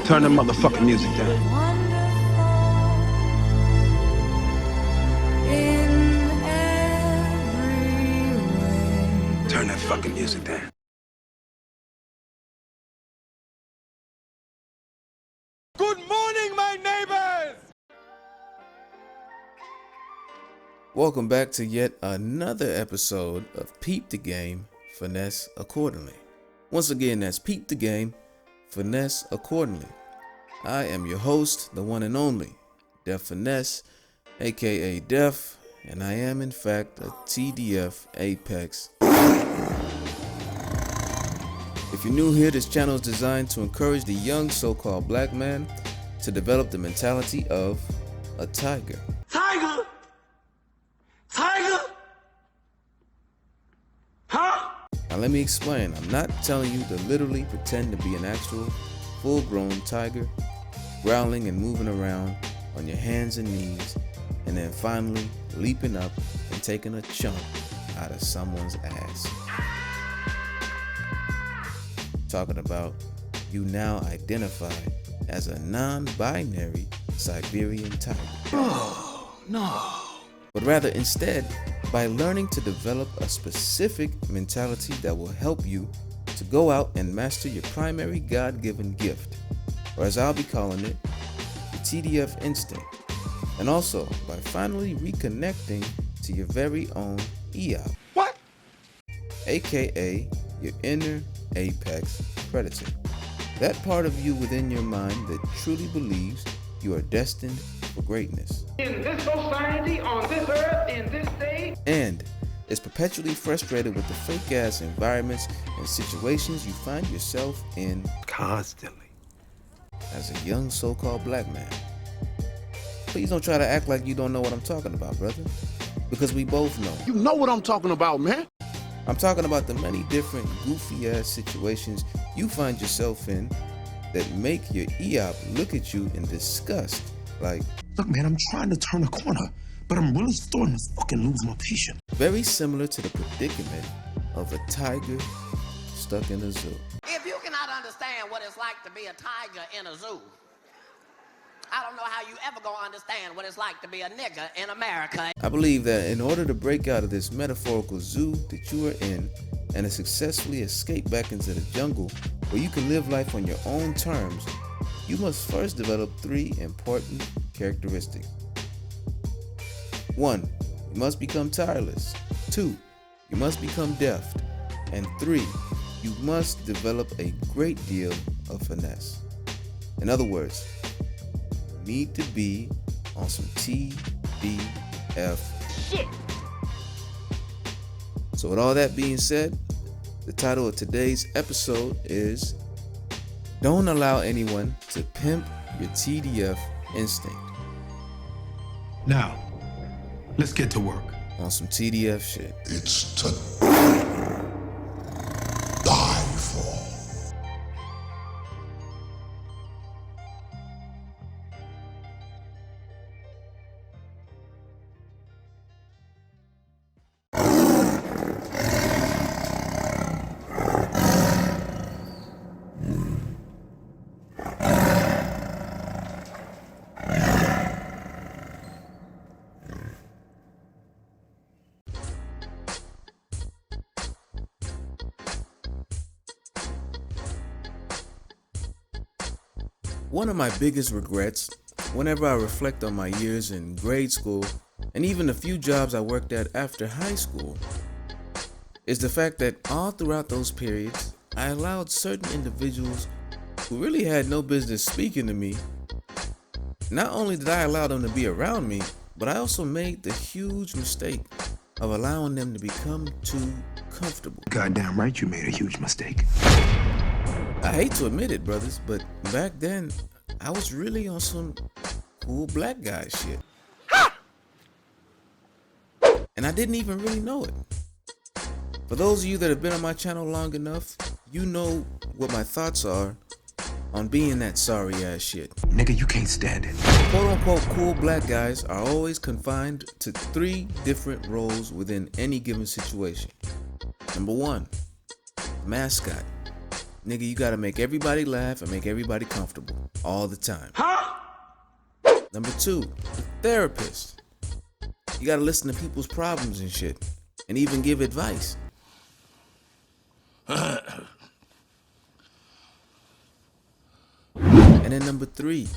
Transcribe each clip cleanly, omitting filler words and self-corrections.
Turn the motherfucking music down. Turn that fucking music down. Good morning, my neighbors! Welcome back to yet another episode of Peep the Game, Finesse Accordingly. Once again, that's Peep the Game, Finesse Accordingly. I am your host, the one and only, Def Finesse, aka Def, and I am in fact a TDF Apex. If you're new here, this channel is designed to encourage the young so-called black man to develop the mentality of a tiger. Tiger? Tiger? Huh? Now let me explain. I'm not telling you to literally pretend to be an actual full-grown tiger, growling and moving around on your hands and knees, and then finally leaping up and taking a chunk out of someone's ass. Talking about you now identify as a non-binary Siberian tiger. Oh, no. But rather instead, by learning to develop a specific mentality that will help you to go out and master your primary God-given gift, or as I'll be calling it, the TDF instinct, and also by finally reconnecting to your very own EOP. What? AKA your inner apex predator. That part of you within your mind that truly believes you are destined for greatness. In this society, on this earth, in this day, And is perpetually frustrated with the fake ass environments and situations you find yourself in Constantly. as a young so-called black man. Please don't try to act like you don't know what I'm talking about, brother, because we both know. You know what I'm talking about, man. I'm talking about the many different goofy ass situations you find yourself in that make your EOP look at you in disgust, like, Look, man, I'm trying to turn a corner, but I'm really starting to fucking lose my patience. very similar to the predicament of a tiger stuck in a zoo. If you cannot understand what it's like to be a tiger in a zoo, I don't know how you ever gonna understand what it's like to be a nigger in America. I believe that in order to break out of this metaphorical zoo that you are in and to successfully escape back into the jungle where you can live life on your own terms, you must first develop 3 important characteristics. 1, you must become tireless. 2, you must become deft. And 3, you must develop a great deal of finesse. In other words, you need to be on some TDF shit. So with all that being said, the title of today's episode is Don't Allow Anyone to Pimp Your TDF Instinct. Now, let's get to work. On some TDF shit. It's to die for. One of my biggest regrets, whenever I reflect on my years in grade school and even the few jobs I worked at after high school, is the fact that all throughout those periods, I allowed certain individuals who really had no business speaking to me. Not only did I allow them to be around me, but I also made the huge mistake of allowing them to become too comfortable. Goddamn right you made a huge mistake. I hate to admit it, brothers, but back then, I was really on some cool black guy shit. And I didn't even really know it. For those of you that have been on my channel long enough, you know what my thoughts are on being that sorry ass shit. Nigga, you can't stand it. Quote unquote cool black guys are always confined to 3 different roles within any given situation. Number 1, mascot. Nigga, you gotta make everybody laugh and make everybody comfortable all the time. Huh? Number 2, the therapist. You gotta listen to people's problems and shit, and even give advice. And then number 3,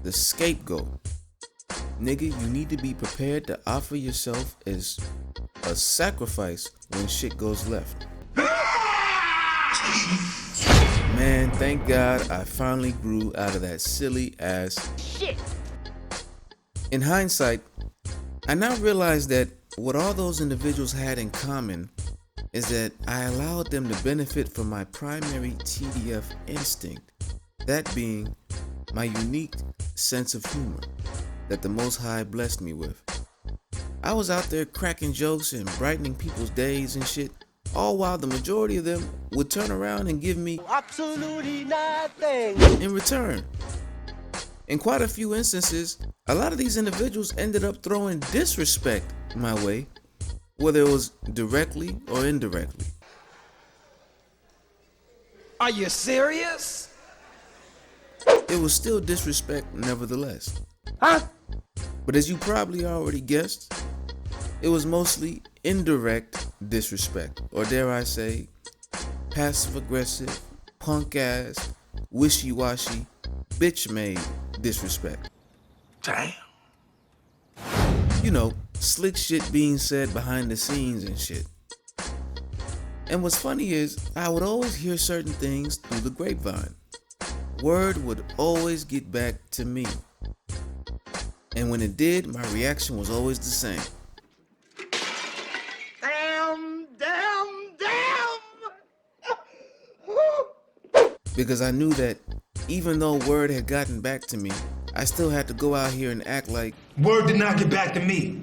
the scapegoat. Nigga, you need to be prepared to offer yourself as a sacrifice when shit goes left. Man, thank God I finally grew out of that silly ass shit. In hindsight, I now realize that what all those individuals had in common is that I allowed them to benefit from my primary TDF instinct, that being my unique sense of humor that the Most High blessed me with. I was out there cracking jokes and brightening people's days and shit, all while the majority of them would turn around and give me absolutely nothing in return. In quite a few instances, a lot of these individuals ended up throwing disrespect my way, whether it was directly or indirectly. Are you serious? It was still disrespect nevertheless. Huh? But as you probably already guessed, it was mostly indirect disrespect, or dare I say, passive-aggressive, punk-ass, wishy-washy, bitch-made disrespect. Damn. You know, slick shit being said behind the scenes and shit. And what's funny is, I would always hear certain things through the grapevine. Word would always get back to me. And when it did, my reaction was always the same. Because I knew that even though word had gotten back to me, I still had to go out here and act like Word did not get back to me.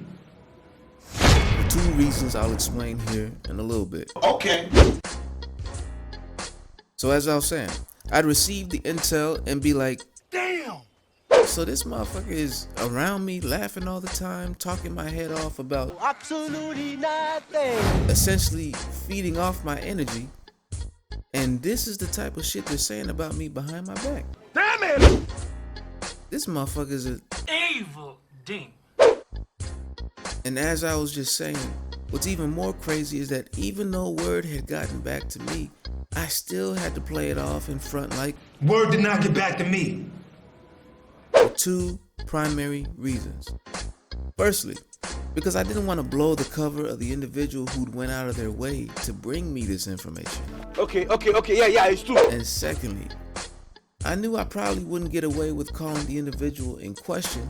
for 2 reasons I'll explain here in a little bit. Okay. So as I was saying, I'd receive the intel and be like, Damn. so this motherfucker is around me laughing all the time, talking my head off about absolutely nothing, essentially feeding off my energy. And this is the type of shit they're saying about me behind my back. Damn it. This motherfucker's a Evil demon. And as I was just saying, what's even more crazy is that even though word had gotten back to me, I still had to play it off in front like Word did not get back to me. for 2 primary reasons. Firstly, because I didn't want to blow the cover of the individual who'd went out of their way to bring me this information. Okay, yeah, it's true. And secondly, I knew I probably wouldn't get away with calling the individual in question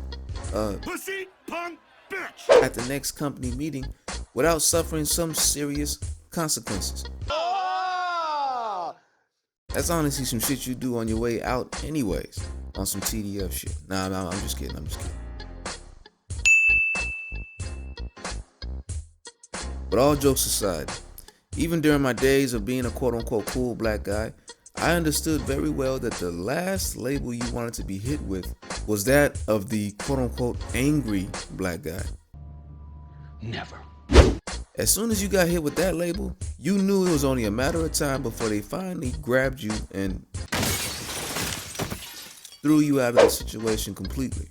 Pussy, punk, bitch. at the next company meeting without suffering some serious consequences. That's honestly some shit you do on your way out anyways, on some TDF shit. Nah, I'm just kidding. But all jokes aside, even during my days of being a quote-unquote cool black guy, I understood very well that the last label you wanted to be hit with was that of the quote-unquote angry black guy. Never. As soon as you got hit with that label, you knew it was only a matter of time before they finally grabbed you and threw you out of the situation completely.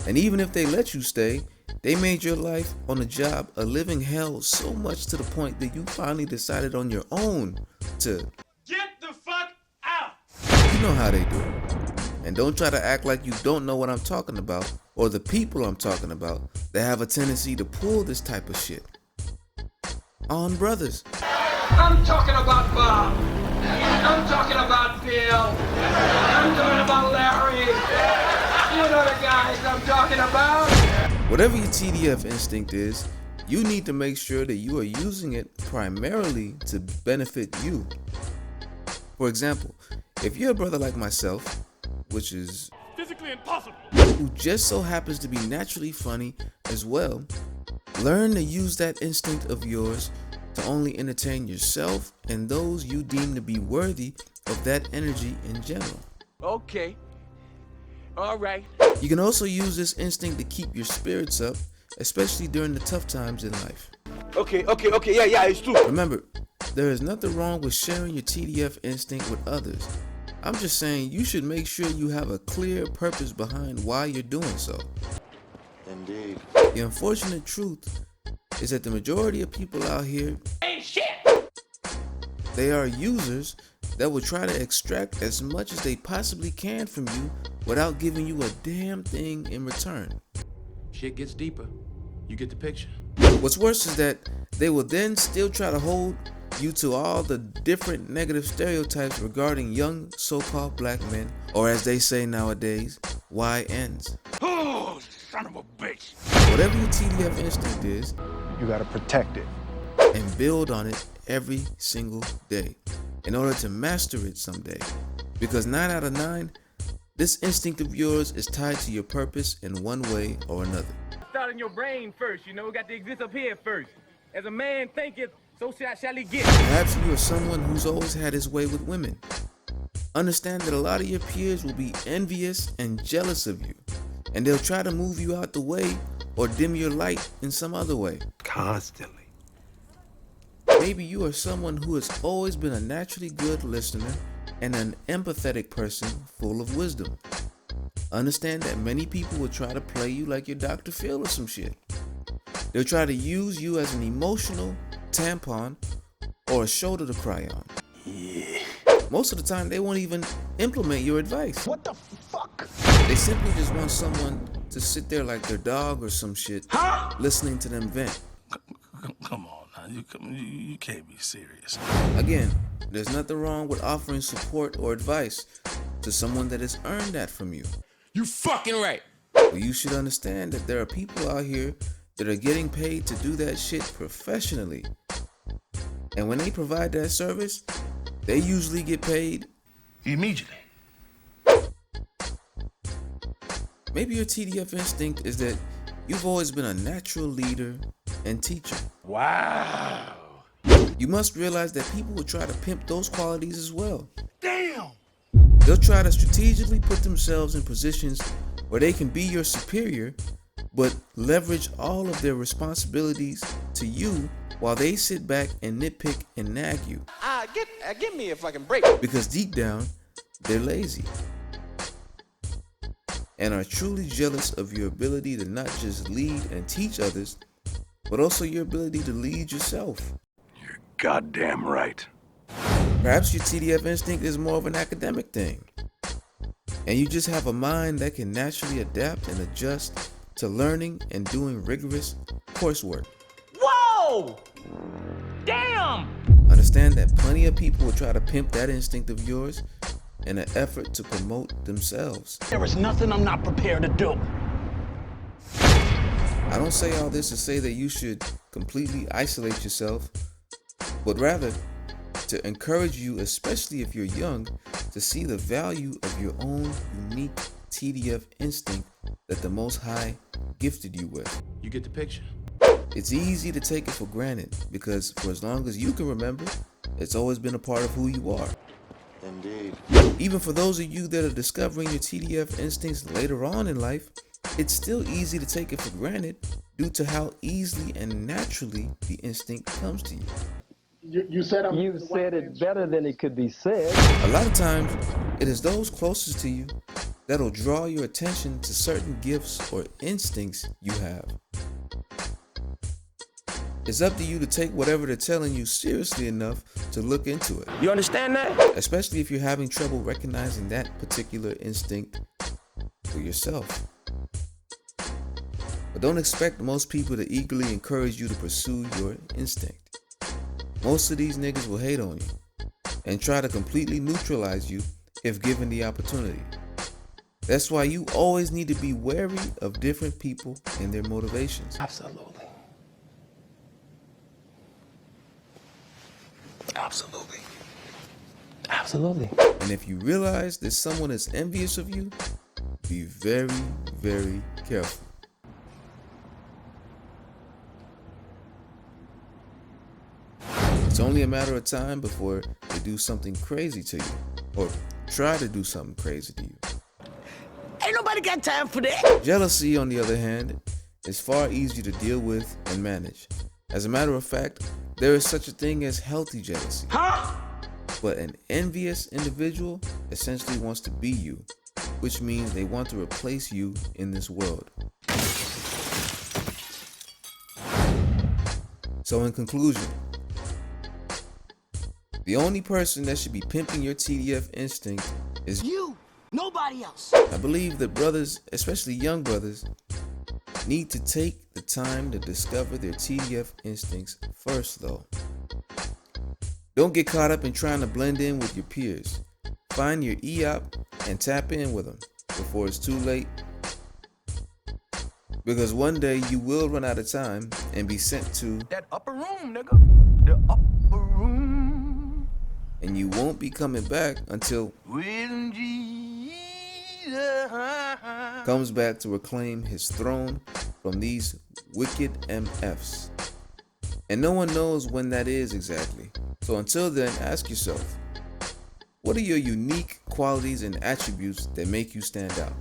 And even if they let you stay, they made your life on the job a living hell so much to the point that you finally decided on your own to Get the fuck out! You know how they do it. And don't try to act like you don't know what I'm talking about or the people I'm talking about that have a tendency to pull this type of shit on brothers. I'm talking about Bob. I'm talking about Bill. I'm talking about Larry. You know the guys I'm talking about. Whatever your TDF instinct is, you need to make sure that you are using it primarily to benefit you. For example, if you're a brother like myself, which is Physically impossible. who just so happens to be naturally funny as well, learn to use that instinct of yours to only entertain yourself and those you deem to be worthy of that energy in general. Okay. All right. You can also use this instinct to keep your spirits up, especially during the tough times in life. Okay, yeah, it's true. Remember, there is nothing wrong with sharing your TDF instinct with others. I'm just saying you should make sure you have a clear purpose behind why you're doing so. Indeed. The unfortunate truth is that the majority of people out here Ain't shit. they are users that will try to extract as much as they possibly can from you without giving you a damn thing in return. Shit gets deeper. You get the picture. What's worse is that they will then still try to hold you to all the different negative stereotypes regarding young so-called black men, or as they say nowadays, YNs. Oh, son of a bitch. Whatever your TDF instinct is, You gotta protect it. and build on it every single day in order to master it someday. Because 9 out of 9, this instinct of yours is tied to your purpose in one way or another. Start in your brain first, you know, got to exist up here first. As a man thinketh, so shall he get. Perhaps you are someone who's always had his way with women. Understand that a lot of your peers will be envious and jealous of you, and they'll try to move you out the way or dim your light in some other way. Constantly. Maybe you are someone who has always been a naturally good listener and an empathetic person full of wisdom. Understand that many people will try to play you like you're Dr. Phil or some shit. They'll try to use you as an emotional tampon or a shoulder to cry on. Yeah. Most of the time, they won't even implement your advice. What the fuck? They simply just want someone to sit there like their dog or some shit, listening to them vent. Come on now, you can't be serious. Again, there's nothing wrong with offering support or advice to someone that has earned that from you. You fucking right. But you should understand that there are people out here that are getting paid to do that shit professionally. And when they provide that service, they usually get paid Immediately. Maybe your TDF instinct is that you've always been a natural leader and teacher. Wow. You must realize that people will try to pimp those qualities as well. Damn. They'll try to strategically put themselves in positions where they can be your superior, but leverage all of their responsibilities to you while they sit back and nitpick and nag you. Give me a fucking break. Because deep down, they're lazy and are truly jealous of your ability to not just lead and teach others, but also your ability to lead yourself. You're goddamn right. Perhaps your TDF instinct is more of an academic thing, and you just have a mind that can naturally adapt and adjust to learning and doing rigorous coursework. Whoa! Damn! Understand that plenty of people will try to pimp that instinct of yours in an effort to promote themselves. There is nothing I'm not prepared to do. I don't say all this to say that you should completely isolate yourself, but rather to encourage you, especially if you're young, to see the value of your own unique TDF instinct that the Most High gifted you with. You get the picture. It's easy to take it for granted because for as long as you can remember, it's always been a part of who you are. Indeed. Even for those of you that are discovering your TDF instincts later on in life, it's still easy to take it for granted due to how easily and naturally the instinct comes to you. You said it better than it could be said. A lot of times, it is those closest to you that'll draw your attention to certain gifts or instincts you have. It's up to you to take whatever they're telling you seriously enough to look into it. You understand that? Especially if you're having trouble recognizing that particular instinct for yourself. But don't expect most people to eagerly encourage you to pursue your instinct. Most of these niggas will hate on you and try to completely neutralize you if given the opportunity. That's why you always need to be wary of different people and their motivations. Absolutely. Absolutely. Absolutely. And if you realize that someone is envious of you, be very, very careful. It's only a matter of time before they do something crazy to you, or try to do something crazy to you. Ain't nobody got time for that. Jealousy, on the other hand, is far easier to deal with and manage. As a matter of fact, There is such a thing as healthy jealousy. Huh? But an envious individual essentially wants to be you, which means they want to replace you in this world. So in conclusion, the only person that should be pimping your TDF instinct is You, nobody else. I believe that brothers, especially young brothers, need to take the time to discover their TDF instincts first though. Don't get caught up in trying to blend in with your peers. Find your EOP and tap in with them before it's too late. Because one day you will run out of time and be sent to That upper room, nigga. The upper room. and you won't be coming back until With Jesus. comes back to reclaim his throne from these wicked MFs. And no one knows when that is exactly. So until then, ask yourself, what are your unique qualities and attributes that make you stand out?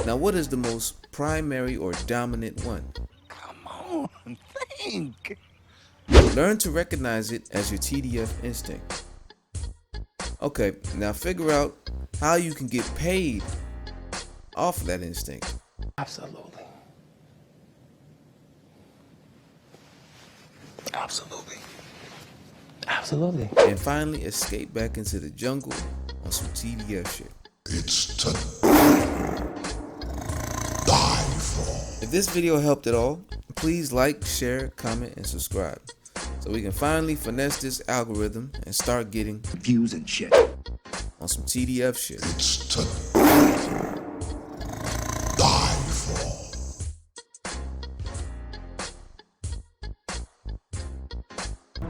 Now, what is the most primary or dominant one? Come on, think. Learn to recognize it as your TDF instinct. Okay, now figure out how you can get paid off of that instinct. Absolutely. Absolutely. Absolutely. And finally, escape back into the jungle on some TDF shit. It's to die for. If this video helped at all, please like, share, comment, and subscribe so we can finally finesse this algorithm and start getting Views and shit. on some TDF shit. It's to die for.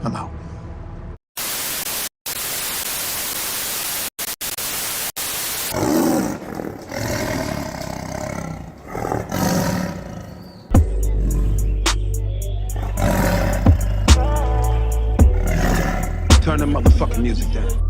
I'm out. Turn the motherfucking music down.